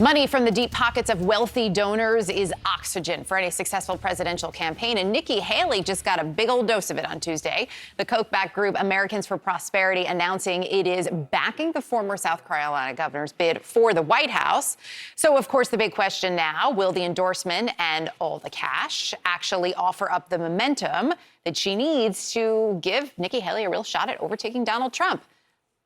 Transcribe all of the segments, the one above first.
Money from the deep pockets of wealthy donors is oxygen for any successful presidential campaign, and Nikki Haley just got a big old dose of it on Tuesday. The Koch-backed group Americans for Prosperity announcing it is backing the former South Carolina governor's bid for the White House. So, of course, the big question now, will the endorsement and all the cash actually offer up the momentum that she needs to give Nikki Haley a real shot at overtaking Donald Trump?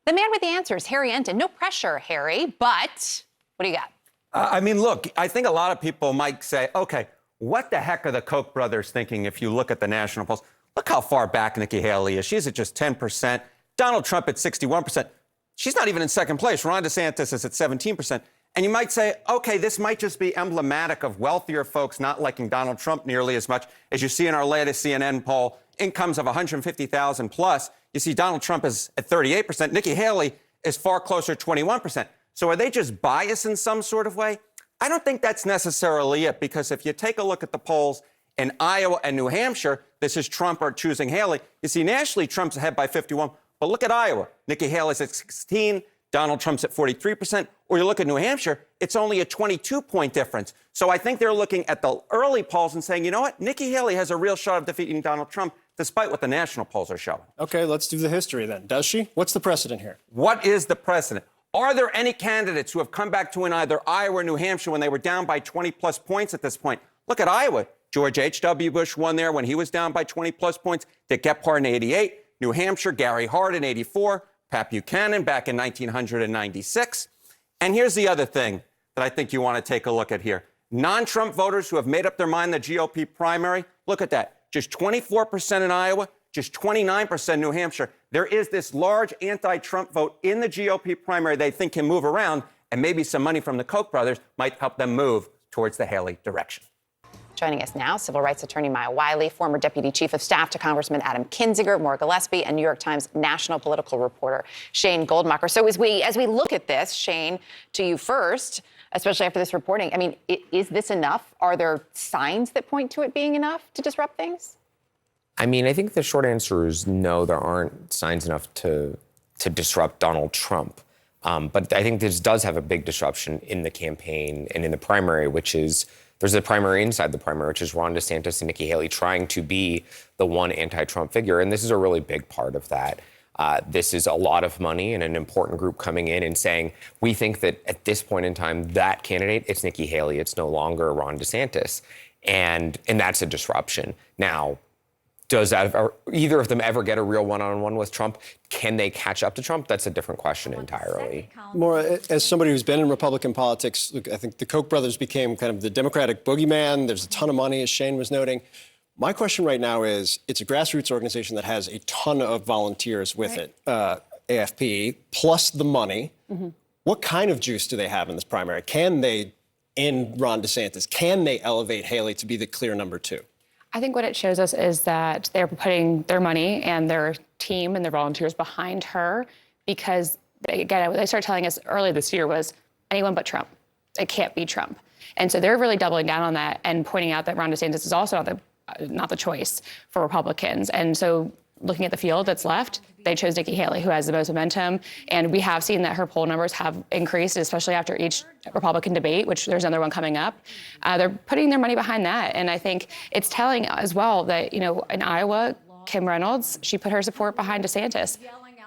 The man with the answers, Harry Enten. No pressure, Harry, but what do you got? Look, I think a lot of people might say, okay, what the heck are the Koch brothers thinking if you look at the national polls? Look how far back Nikki Haley is. She's at just 10%. Donald Trump at 61%. She's not even in second place. Ron DeSantis is at 17%. And you might say, okay, this might just be emblematic of wealthier folks not liking Donald Trump nearly as much as you see in our latest CNN poll, incomes of 150,000 plus. You see Donald Trump is at 38%. Nikki Haley is far closer to 21%. So are they just biased in some sort of way? I don't think that's necessarily it, because if you take a look at the polls in Iowa and New Hampshire, this is Trump or choosing Haley. You see, nationally, Trump's ahead by 51. But look at Iowa. Nikki Haley's at 16. Donald Trump's at 43%. Or you look at New Hampshire, it's only a 22-point difference. So I think they're looking at the early polls and saying, you know what? Nikki Haley has a real shot of defeating Donald Trump, despite what the national polls are showing. Okay, let's do the history then. Does she? What's the precedent here? What is the precedent? Are there any candidates who have come back to win either Iowa or New Hampshire when they were down by 20-plus points at this point? Look at Iowa. George H.W. Bush won there when he was down by 20-plus points. Dick Gephardt in 88. New Hampshire, Gary Hart in 84. Pat Buchanan back in 1996. And here's the other thing that I think you want to take a look at here. Non-Trump voters who have made up their mind in the GOP primary, look at that. Just 24% in Iowa, just 29% in New Hampshire. There is this large anti-Trump vote in the GOP primary they think can move around, and maybe some money from the Koch brothers might help them move towards the Haley direction. Joining us now, civil rights attorney Maya Wiley, former deputy chief of staff to Congressman Adam Kinzinger, Maura Gillespie, and New York Times national political reporter Shane Goldmacher. So as we look at this, Shane, to you first, especially after this reporting, is this enough? Are there signs that point to it being enough to disrupt things? I think the short answer is no, there aren't signs enough to disrupt Donald Trump. But I think this does have a big disruption in the campaign and in the primary, which is there's a primary inside the primary, which is Ron DeSantis and Nikki Haley trying to be the one anti-Trump figure. And this is a really big part of that. This is a lot of money and an important group coming in and saying, we think that at this point in time, that candidate, it's Nikki Haley. It's no longer Ron DeSantis. And that's a disruption. Now, does either of them ever get a real one-on-one with Trump? Can they catch up to Trump? That's a different question entirely. Maura, as somebody who's been in Republican politics, look, I think the Koch brothers became kind of the Democratic boogeyman. There's a ton of money, as Shane was noting. My question right now is, it's a grassroots organization that has a ton of volunteers with it, AFP, plus the money. Mm-hmm. What kind of juice do they have in this primary? Can they end Ron DeSantis? Can they elevate Haley to be the clear number two? I think what it shows us is that they're putting their money and their team and their volunteers behind her because, again, what they started telling us early this year was anyone but Trump. It can't be Trump. And so they're really doubling down on that and pointing out that Ron DeSantis is also not the choice for Republicans. And so looking at the field that's left, they chose Nikki Haley, who has the most momentum. And we have seen that her poll numbers have increased, especially after each Republican debate, which there's another one coming up. They're putting their money behind that. And I think it's telling as well that, in Iowa, Kim Reynolds, she put her support behind DeSantis.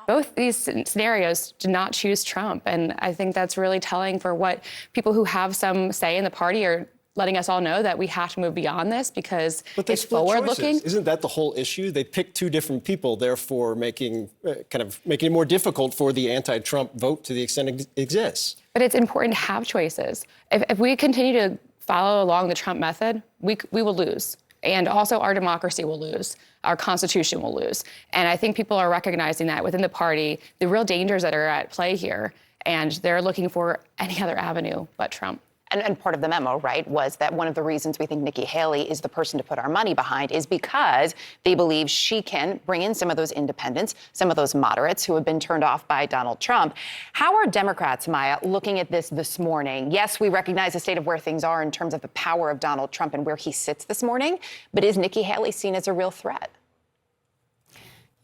Both these scenarios did not choose Trump. And I think that's really telling for what people who have some say in the party are letting us all know that we have to move beyond this because it's forward-looking. Isn't that the whole issue? They picked two different people, therefore making it more difficult for the anti-Trump vote to the extent it exists. But it's important to have choices. If we continue to follow along the Trump method, we will lose. And also our democracy will lose. Our Constitution will lose. And I think people are recognizing that within the party, the real dangers that are at play here, and they're looking for any other avenue but Trump. And part of the memo, right, was that one of the reasons we think Nikki Haley is the person to put our money behind is because they believe she can bring in some of those independents, some of those moderates who have been turned off by Donald Trump. How are Democrats, Maya, looking at this morning? Yes, we recognize the state of where things are in terms of the power of Donald Trump and where he sits this morning, but is Nikki Haley seen as a real threat?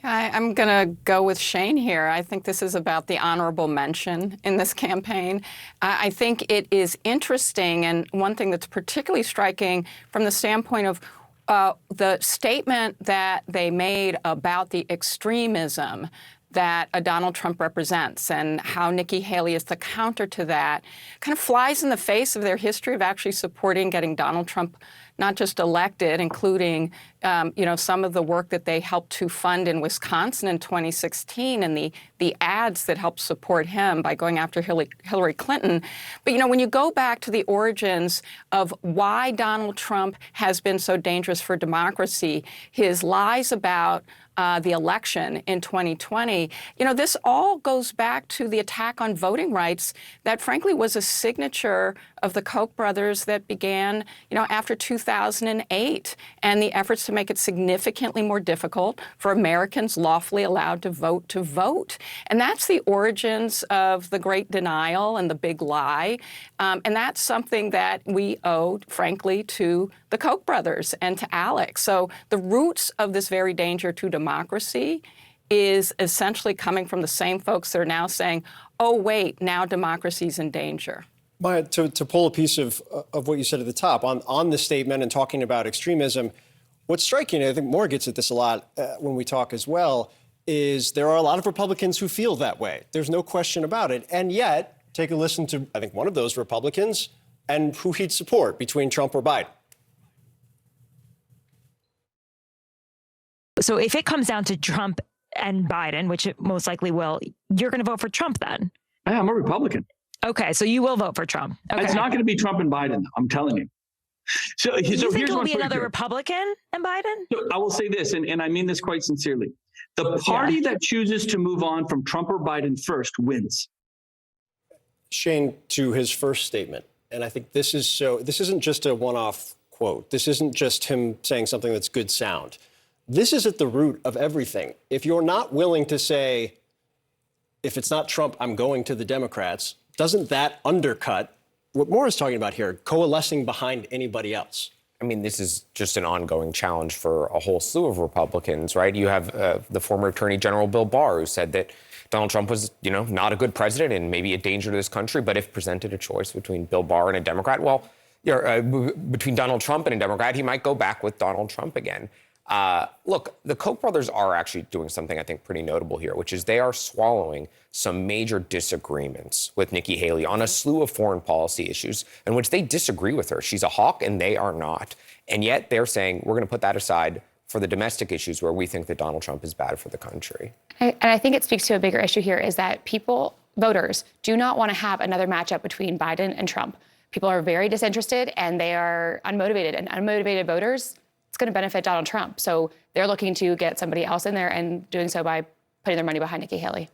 I'm going to go with Shane here. I think this is about the honorable mention in this campaign. I think it is interesting, and one thing that's particularly striking from the standpoint of the statement that they made about the extremism that Donald Trump represents and how Nikki Haley is the counter to that kind of flies in the face of their history of actually supporting getting Donald Trump not just elected, including some of the work that they helped to fund in Wisconsin in 2016 and the ads that helped support him by going after Hillary Clinton. But when you go back to the origins of why Donald Trump has been so dangerous for democracy, his lies about the election in 2020, this all goes back to the attack on voting rights that frankly was a signature of the Koch brothers that began, after 2008, and the efforts to make it significantly more difficult for Americans lawfully allowed to vote to vote. And that's the origins of the Great Denial and the big lie. And that's something that we owe, frankly, to the Koch brothers and to Alex. So the roots of this very danger to democracy is essentially coming from the same folks that are now saying, oh, wait, now democracy's in danger. Maya, to pull a piece of what you said at the top on the statement and talking about extremism, what's striking, and I think Moore gets at this a lot when we talk as well, is there are a lot of Republicans who feel that way. There's no question about it. And yet, take a listen to, I think, one of those Republicans and who he'd support between Trump or Biden. So if it comes down to Trump and Biden, which it most likely will, you're going to vote for Trump then? Yeah, I'm a Republican. Okay, so you will vote for Trump. Okay. It's not going to be Trump and Biden, I'm telling you. So you think here's it will what's be very another clear. Republican and Biden? So I will say this, and I mean this quite sincerely. The party that chooses to move on from Trump or Biden first wins. Shane, to his first statement, and I think this isn't just a one-off quote. This isn't just him saying something that's good sound. This is at the root of everything. If you're not willing to say, if it's not Trump, I'm going to the Democrats, doesn't that undercut what Moore is talking about here, coalescing behind anybody else? I mean, this is just an ongoing challenge for a whole slew of Republicans, right? You have the former Attorney General Bill Barr, who said that Donald Trump was, not a good president and maybe a danger to this country. But if presented a choice between Bill Barr and a Democrat, well, between Donald Trump and a Democrat, he might go back with Donald Trump again. Look, the Koch brothers are actually doing something I think pretty notable here, which is they are swallowing some major disagreements with Nikki Haley on a slew of foreign policy issues in which they disagree with her. She's a hawk and they are not. And yet they're saying we're going to put that aside for the domestic issues where we think that Donald Trump is bad for the country. And I think it speaks to a bigger issue here is that voters do not want to have another matchup between Biden and Trump. People are very disinterested and they are unmotivated. And unmotivated voters, it's going to benefit Donald Trump. So they're looking to get somebody else in there and doing so by putting their money behind Nikki Haley.